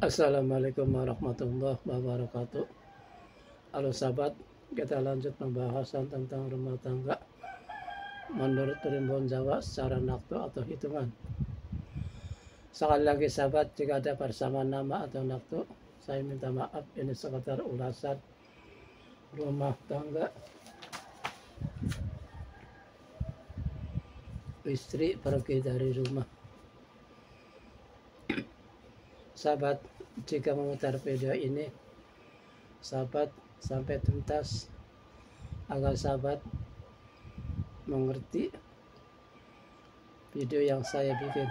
Assalamualaikum warahmatullahi wabarakatuh. Halo sahabat, kita lanjut pembahasan tentang rumah tangga menurut Primbon Jawa secara naktu atau hitungan. Sekali lagi sahabat, jika ada persamaan nama atau naktu, saya minta maaf, ini sekedar ulasan rumah tangga. Istri pergi dari rumah. Sahabat, jika memutar video ini, sahabat sampai tuntas agar sahabat mengerti video yang saya bikin.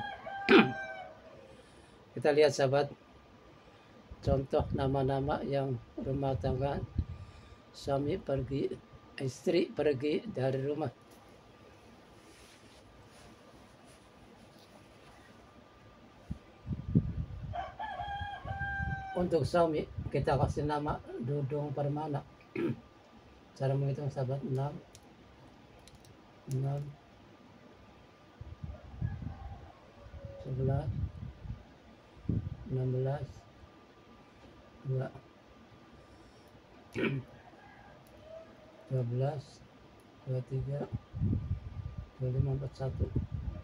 Kita lihat sahabat, contoh nama-nama yang rumah tangga suami pergi, istri pergi dari rumah. Untuk suami kita kasih nama Dudung Permana. Cara menghitung sahabat 6 11 16 2 12 23 25 41.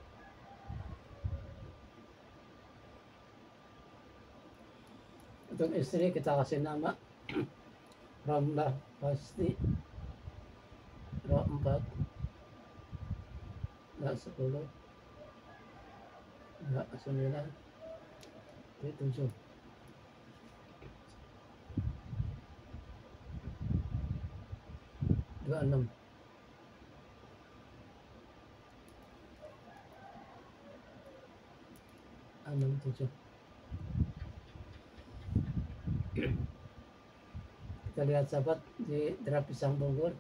Untuk istri kita kasih nama Ramlah Pasti, Ro 4, Gak 10, Gak 9, 7. Dua 6. Enam 7. Kita lihat sahabat di Derap Pisang Bogor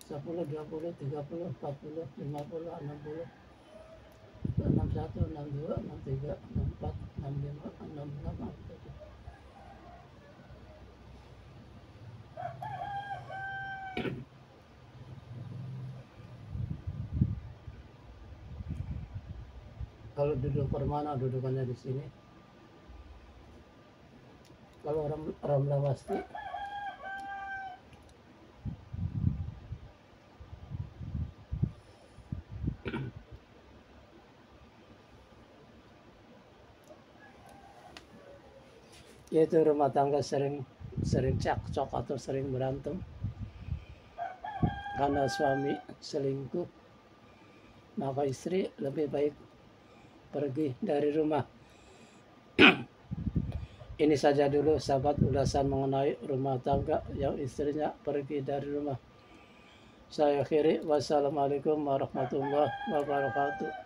10, 20, 30, 40, 50, 60, 61, 62, 63, 64, 65, 66, 67. Kalau duduk Permana dudukannya di sini. Kalau Ramlah Pasti yaitu rumah tangga sering cekcok atau sering berantem karena suami selingkuh, maka istri lebih baik pergi dari rumah. Ini saja dulu sahabat ulasan mengenai rumah tangga yang istrinya pergi dari rumah. Saya akhiri, wassalamualaikum warahmatullahi wabarakatuh.